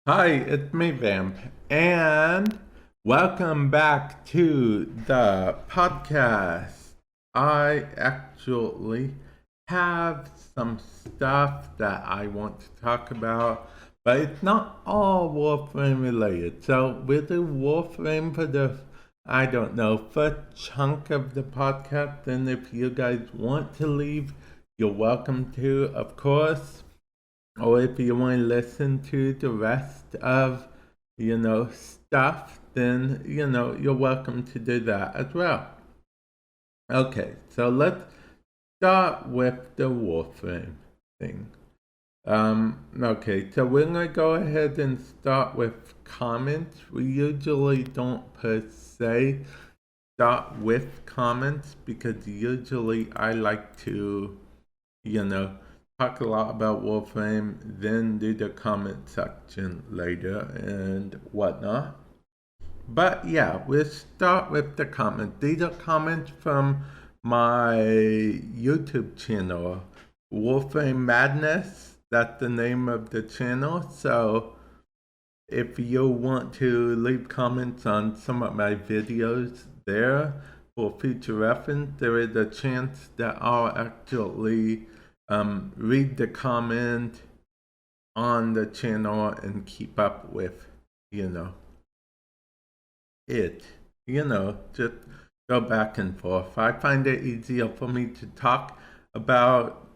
Hi, it's me, Vamp, and welcome back to the podcast. I actually have some stuff that I want to talk about, but it's not all Warframe related. So we'll do Warframe for I don't know, first chunk of the podcast, and if you guys want to leave, you're welcome to, of course. Or if you want to listen to the rest of, stuff, then, you're welcome to do that as well. Okay, so let's start with the Warframe thing. Okay, so we're going to go ahead and start with comments. We usually don't per se start with comments because usually I like to, talk a lot about Warframe, then do the comment section later and whatnot. But yeah, we'll start with the comments. These are comments from my YouTube channel, Warframe Madness. That's the name of the channel. So if you want to leave comments on some of my videos there for future reference, there is a chance that I'll actually read the comment on the channel and keep up with, it. Just go back and forth. I find it easier for me to talk about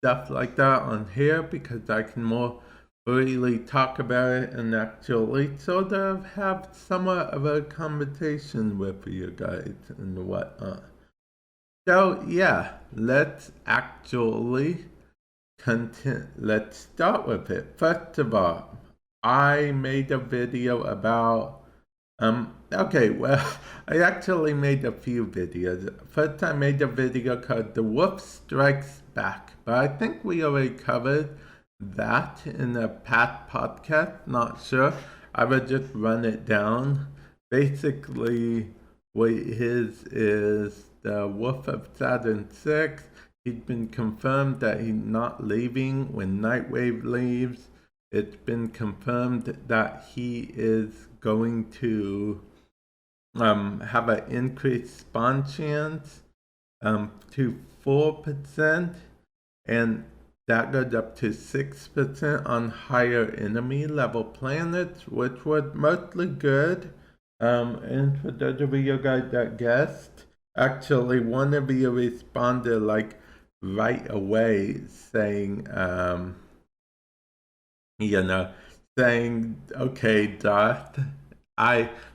stuff like that on here because I can more freely talk about it and actually sort of have somewhat of a conversation with you guys and whatnot. So yeah, let's actually let's start with it. First of all, I made a video about okay, well, I actually made a few videos. First I made a video called The Wolf Strikes Back, but I think we already covered that in a past podcast, not sure. I would just run it down. Basically, what his is the Wolf of Saturn 6. He's been confirmed that he's not leaving when Nightwave leaves. It's been confirmed that he is going to have an increased spawn chance to 4%, and that goes up to 6% on higher enemy level planets, which was mostly good. And for those of you guys that guessed, actually one of you responded like right away saying, saying, okay, Darth,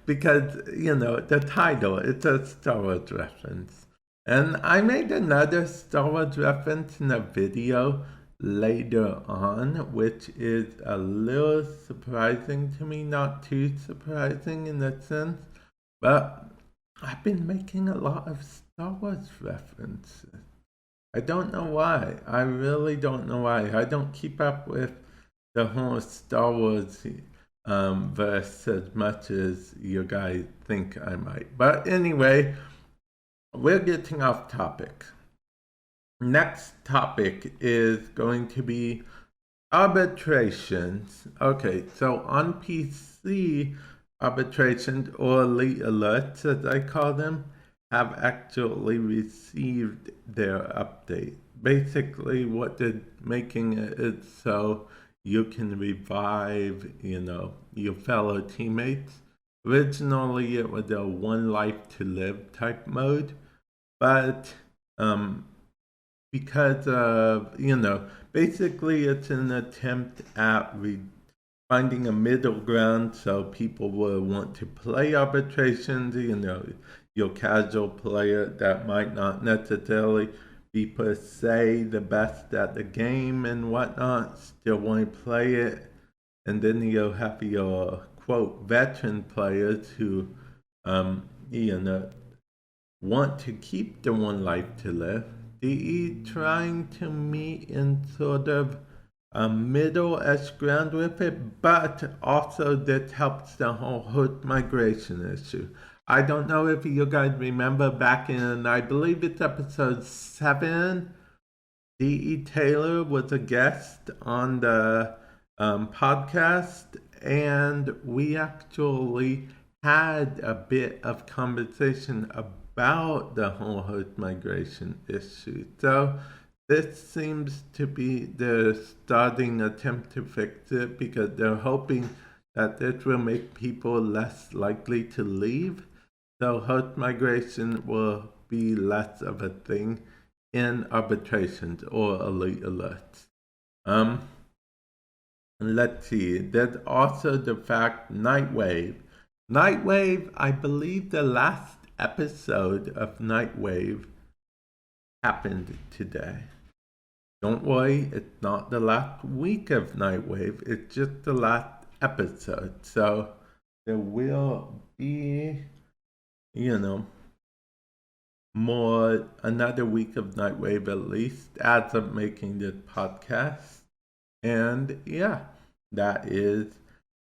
because, the title, it's a Star Wars reference. And I made another Star Wars reference in a video later on, which is a little surprising to me, not too surprising in a sense, but I've been making a lot of Star Wars references. I don't know why. I really don't know why. I don't keep up with the whole Star Wars verse as much as you guys think I might. But anyway, we're getting off topic. Next topic is going to be arbitrations. Okay, so on PC, arbitrations or elite alerts, as I call them, have actually received their update. Basically, what they're making it is so you can revive, your fellow teammates. Originally, it was a one life to live type mode, but because of, basically it's an attempt at finding a middle ground so people will want to play arbitrations, your casual player that might not necessarily be per se the best at the game and whatnot, still want to play it. And then you'll have your quote veteran players who, want to keep the one life to live. Trying to meet in sort of a middle-ish ground with it, but also that helps the whole host migration issue. I don't know if you guys remember back in, I believe it's episode 7, D.E. Taylor was a guest on the podcast, and we actually had a bit of conversation about the whole host migration issue. So this seems to be the starting attempt to fix it because they're hoping that this will make people less likely to leave. So host migration will be less of a thing in arbitrations or elite alerts. Let's see. There's also the fact Nightwave. Nightwave, I believe the last episode of Nightwave happened today. Don't worry, it's not the last week of Nightwave, it's just the last episode. So there will be, more another week of Nightwave at least as of making this podcast. And yeah, that is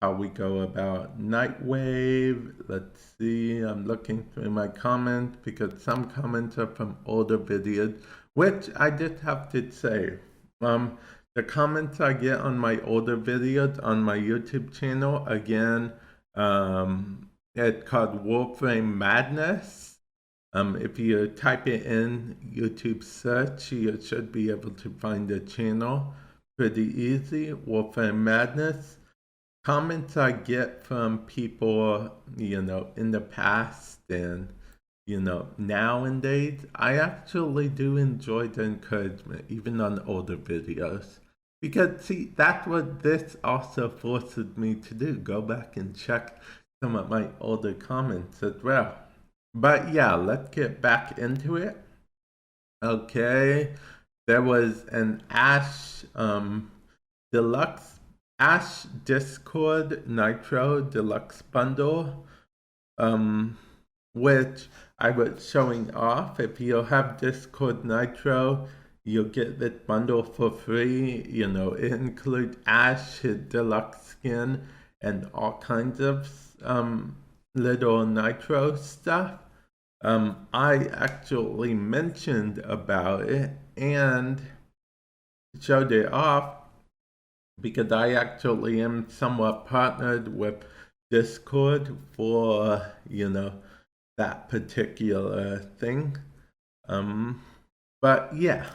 how we go about Nightwave. Let's see, I'm looking through my comments because some comments are from older videos, which I did have to say. The comments I get on my older videos on my YouTube channel, again, it's called Warframe Madness. If you type it in YouTube search, you should be able to find the channel pretty easy. Warframe Madness. Comments I get from people, in the past and, nowadays, I actually do enjoy the encouragement, even on older videos. Because, see, that's what this also forces me to do. Go back and check some of my older comments as well. But yeah, let's get back into it. Okay, there was an Ash Deluxe Ash Discord Nitro Deluxe bundle, which I was showing off. If you have Discord Nitro, you'll get this bundle for free. It includes Ash, his deluxe skin, and all kinds of little Nitro stuff. I actually mentioned about it and showed it off because I actually am somewhat partnered with Discord for, that particular thing. But yeah,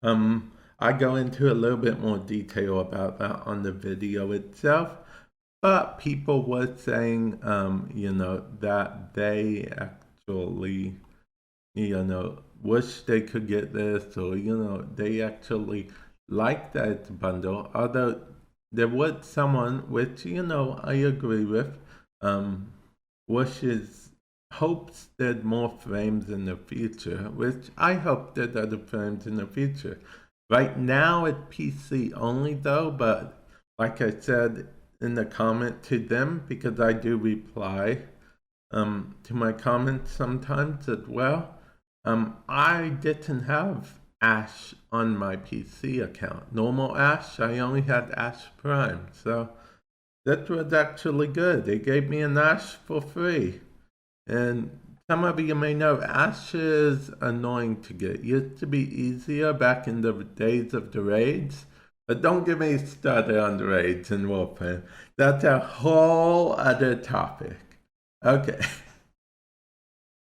I go into a little bit more detail about that on the video itself. But people were saying, that they actually, wish they could get this, or, they actually like that it's a bundle. Although there was someone, which, I agree with, hopes there's more frames in the future, which I hope there's other frames in the future. Right now it's PC only though, but like I said in the comment to them, because I do reply to my comments sometimes as well, I didn't have Ash on my PC account. Normal Ash, I only had Ash Prime, so that was actually good. They gave me an Ash for free. And some of you may know Ash is annoying to get. It used to be easier back in the days of the raids. But don't get me started on the raids in Warframe. That's a whole other topic. Okay.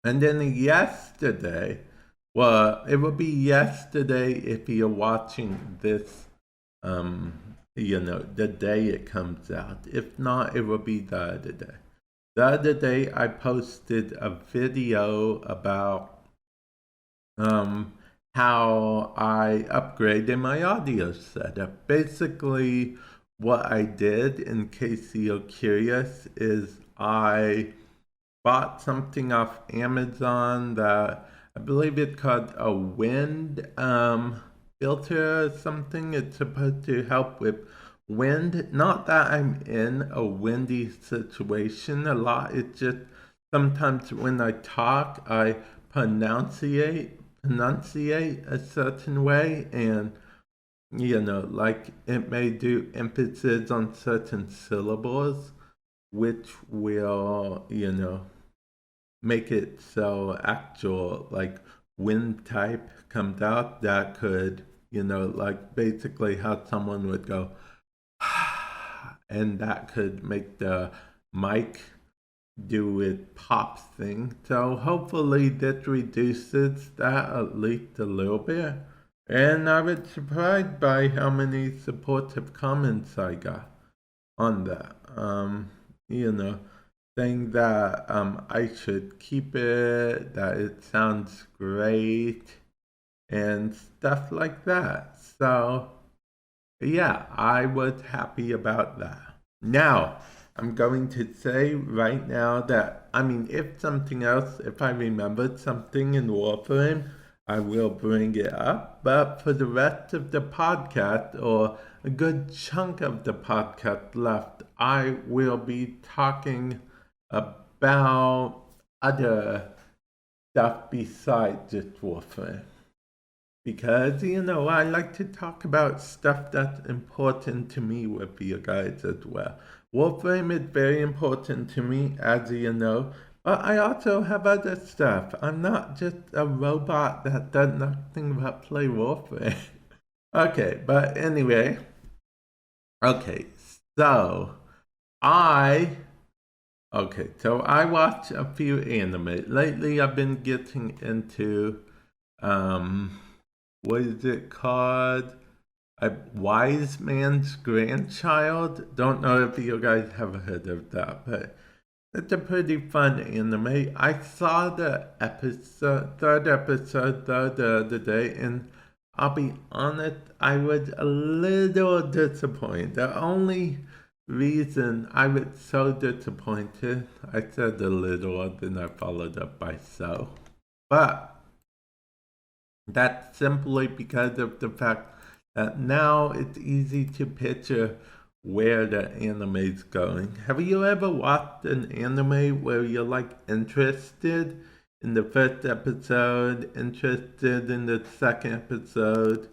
And then yesterday, well, it will be yesterday if you're watching this, the day it comes out. If not, it will be the other day. The other day, I posted a video about how I upgraded my audio setup. Basically, what I did, in case you're curious, is I bought something off Amazon that I believe it's called a wind filter or something. It's supposed to help with wind. Not that I'm in a windy situation a lot. It's just sometimes when I talk, I pronunciate a certain way, and like it may do emphasis on certain syllables, which will make it so actual like wind type comes out. That could like basically how someone would go and that could make the mic do its pop thing. So hopefully this reduces that at least a little bit. And I was surprised by how many supportive comments I got on that. Saying that I should keep it, that it sounds great, and stuff like that. So, yeah, I was happy about that. Now, I'm going to say right now that, if I remembered something in Warframe, I will bring it up. But for the rest of the podcast, or a good chunk of the podcast left, I will be talking about other stuff besides just Warframe. Because, I like to talk about stuff that's important to me with you guys as well. Warframe is very important to me, as you know, but I also have other stuff. I'm not just a robot that does nothing but play Warframe. Okay, but anyway. Okay, so I watch a few anime. Lately I've been getting into what is it called? A Wise Man's Grandchild. Don't know if you guys have heard of that, but it's a pretty fun anime. I saw the third episode the other day, and I'll be honest, I was a little disappointed. The only reason I was so disappointed, I said a little, then I followed up by so. But that's simply because of the fact that now it's easy to picture where the anime's going. Have you ever watched an anime where you're interested in the first episode, interested in the second episode,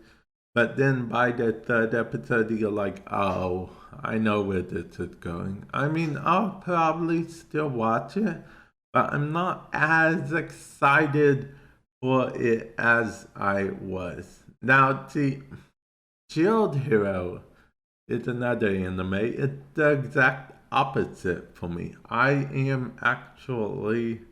but then by the third episode you're like, oh, I know where this is going? I'll probably still watch it, but I'm not as excited for it as I was. Now, see, Shield Hero is another anime. It's the exact opposite for me. I am actually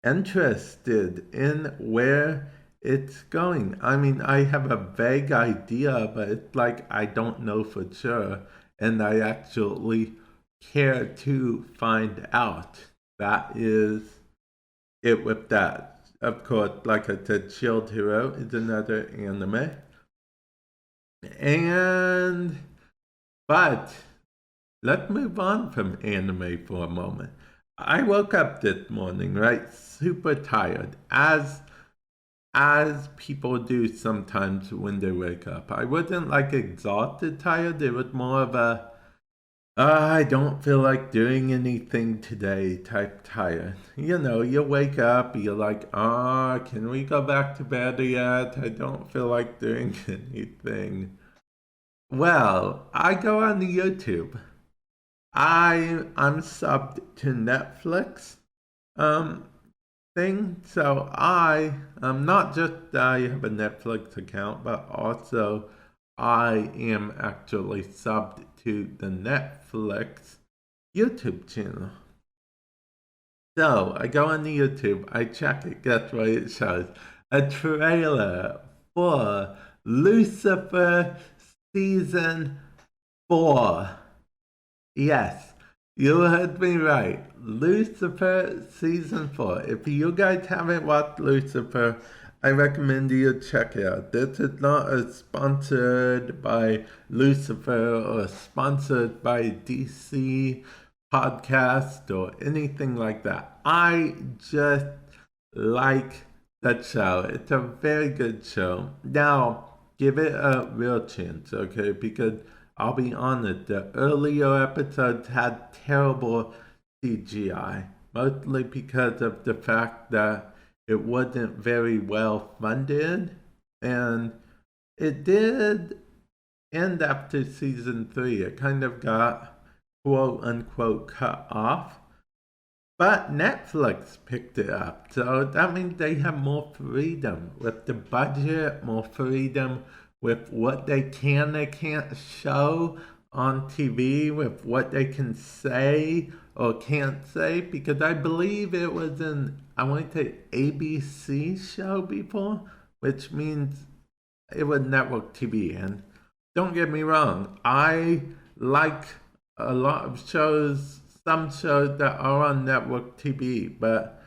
interested in where it's going. I have a vague idea, but it's I don't know for sure, and I actually care to find out. That is it with that. Of course, like I said, Shield Hero is another anime. But let's move on from anime for a moment. I woke up this morning, right, super tired, as people do sometimes when they wake up. I wasn't exhausted tired, it was more of a I don't feel like doing anything today type tired. You wake up, you're like, can we go back to bed yet? I don't feel like doing anything. Well, I go on the YouTube. I'm subbed to Netflix thing, so I not just I have a Netflix account, but also I am actually subbed to the Netflix YouTube channel. So I go on the YouTube, I check it, guess what it shows? A trailer for Lucifer Season 4. Yes, you heard me right. Lucifer Season 4. If you guys haven't watched Lucifer, I recommend you check it out. This is not sponsored by Lucifer or sponsored by DC podcast or anything like that. I just like that show. It's a very good show. Now, give it a real chance, okay? Because I'll be honest, the earlier episodes had terrible CGI, mostly because of the fact that it wasn't very well funded, and it did end after season 3. It kind of got quote unquote cut off, but Netflix picked it up, so that means they have more freedom with the budget, more freedom with what they can and can't show on TV with what they can say or can't say, because I believe it was an, I want to say, ABC show before, which means it was network TV. And don't get me wrong, I like a lot of shows, some shows that are on network TV, but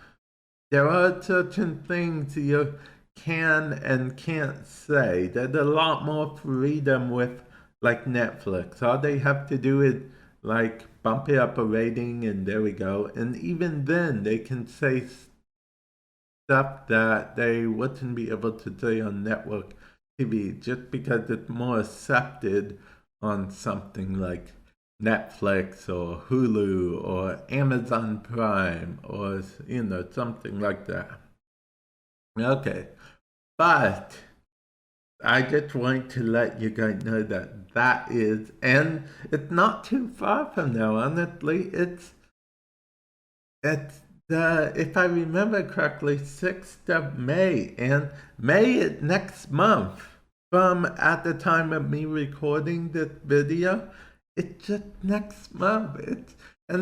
there are certain things you can and can't say. There's a lot more freedom with like Netflix. All they have to do is like bump it up a rating and there we go. And even then they can say stuff that they wouldn't be able to say on network TV just because it's more accepted on something like Netflix or Hulu or Amazon Prime or something like that. Okay, but I just want to let you guys know that that is, and it's not too far from now. Honestly, it's the, if I remember correctly, 6th of May, and May is next month. From at the time of me recording this video, it's just next month. I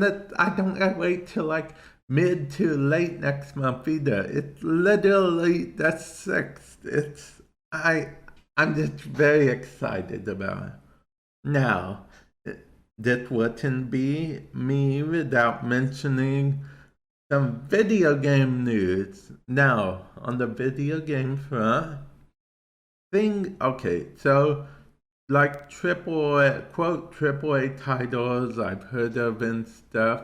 don't gotta wait till like mid to late next month either. It's literally the 6th. I'm just very excited about it. Now, this wouldn't be me without mentioning some video game news. Now, on the video game front, so like triple A titles I've heard of and stuff,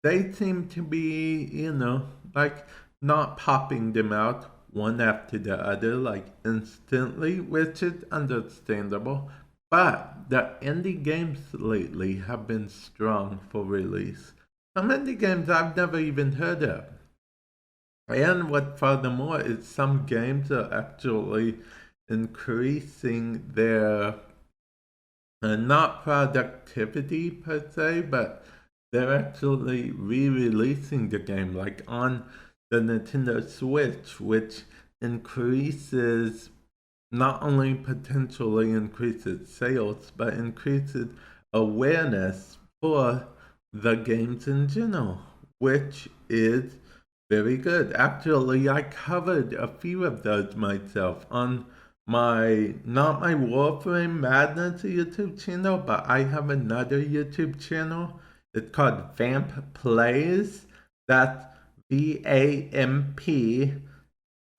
they seem to be, like not popping them out one after the other, like instantly, which is understandable. But the indie games lately have been strong for release. Some indie games I've never even heard of. And what furthermore is some games are actually increasing their not productivity per se, but they're actually re-releasing the game, like on the Nintendo Switch, which increases, not only potentially increases sales, but increases awareness for the games in general, which is very good. Actually, I covered a few of those myself on not my Warframe Madness YouTube channel, but I have another YouTube channel. It's called Vamp Plays. That's VAMP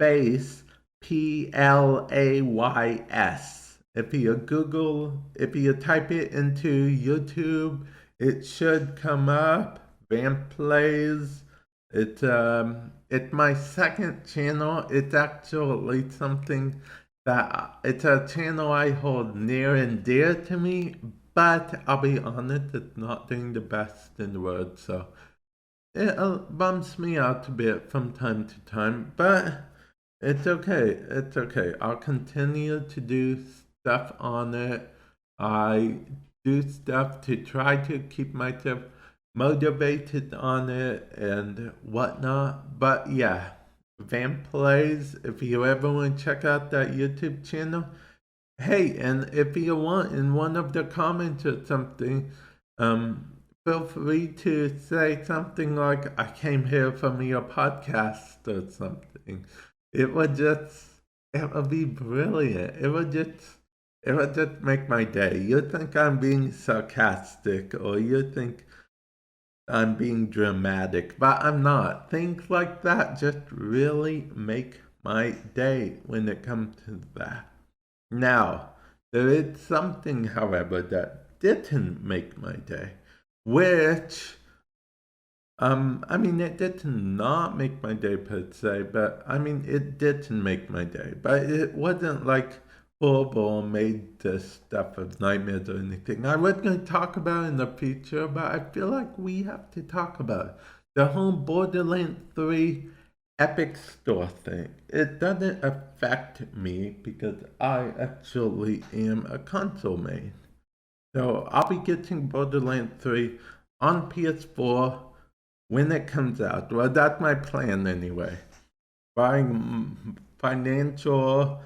space PLAYS. If you type it into YouTube, it should come up. Vamp Plays. It's my second channel. It's actually something that it's a channel I hold near and dear to me, but I'll be honest, it's not doing the best in the world, so it bumps me out a bit from time to time, but it's okay. It's okay. I'll continue to do stuff on it. I do stuff to try to keep myself motivated on it and whatnot, but yeah. Vamp Plays, if you ever want to check out that YouTube channel. Hey, and if you want in one of the comments or something, feel free to say something like, I came here from your podcast or something. It would be brilliant. It would just make my day. You think I'm being sarcastic or you think I'm being dramatic, but I'm not. Things like that just really make my day when it comes to that. Now, there is something, however, that didn't make my day, which, it did not make my day per se, but it didn't make my day, but it wasn't like horrible made the stuff of nightmares or anything. I was going to talk about it in the future, but I feel like we have to talk about it. The whole Borderlands 3 Epic Store thing. It doesn't affect me because I actually am a console main. So I'll be getting Borderlands 3 on PS4 when it comes out. Well, that's my plan anyway. Buying financial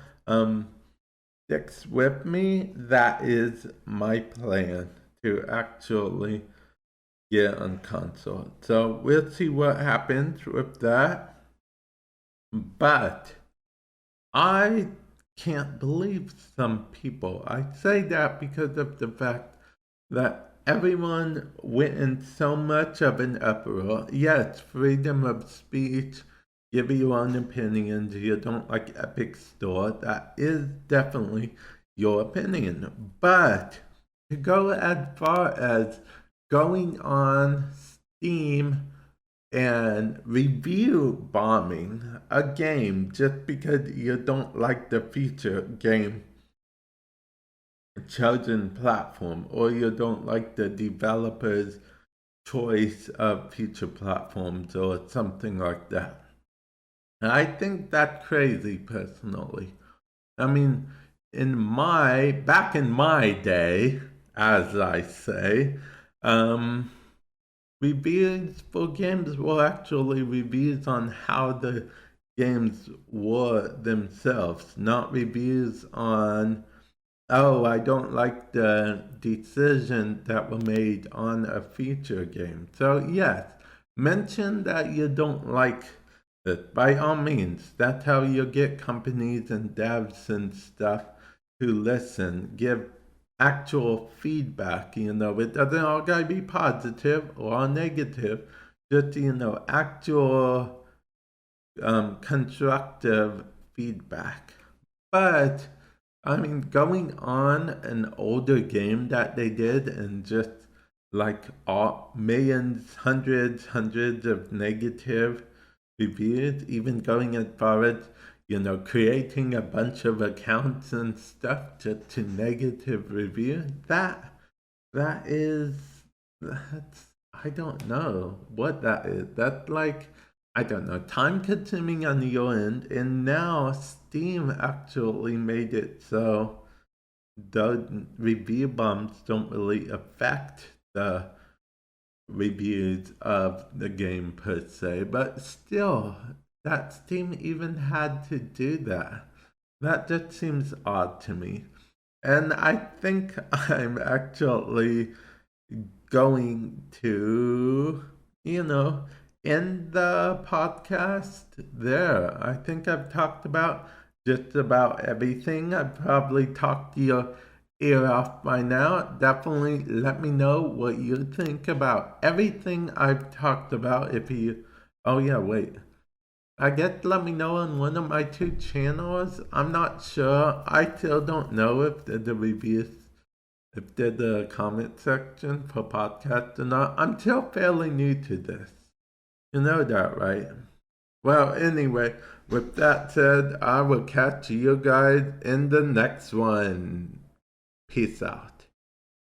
sticks with me, that is my plan. to actually get on console. So we'll see what happens with that. But I can't believe some people. I say that because of the fact that everyone went in so much of an uproar. Yes, freedom of speech, give your own opinions. You don't like Epic Store, that is definitely your opinion. But to go as far as going on Steam and review bombing a game just because you don't like the feature game chosen platform, or you don't like the developer's choice of future platforms or something like that. And I think that's crazy personally. I mean, back in my day, as I say, reviews for games were actually reviews on how the games were themselves, not reviews on, oh, I don't like the decisions that were made on a feature game. So yes, mention that you don't like it by all means. That's how you get companies and devs and stuff to listen, give actual feedback. It doesn't all gotta be positive or negative. Just actual constructive feedback. But I mean, going on an older game that they did and just like all millions, hundreds of negative reviews, even going as far as, creating a bunch of accounts and stuff just to negative review, that's, I don't know what that is. That's like, I don't know, time consuming on your end, and now Steam actually made it so the review bombs don't really affect the reviews of the game per se, but still, that Steam even had to do that. That just seems odd to me. And I think I'm actually going to, end the podcast there. I think I've talked about just about everything. I've probably talked your ear off by now. Definitely let me know what you think about everything I've talked about. Oh yeah, wait. I guess let me know on one of my two channels. I'm not sure. I still don't know if the reviews, if they're the comment section for podcasts or not. I'm still fairly new to this. You know that, right? Well, anyway, with that said, I will catch you guys in the next one. Peace out.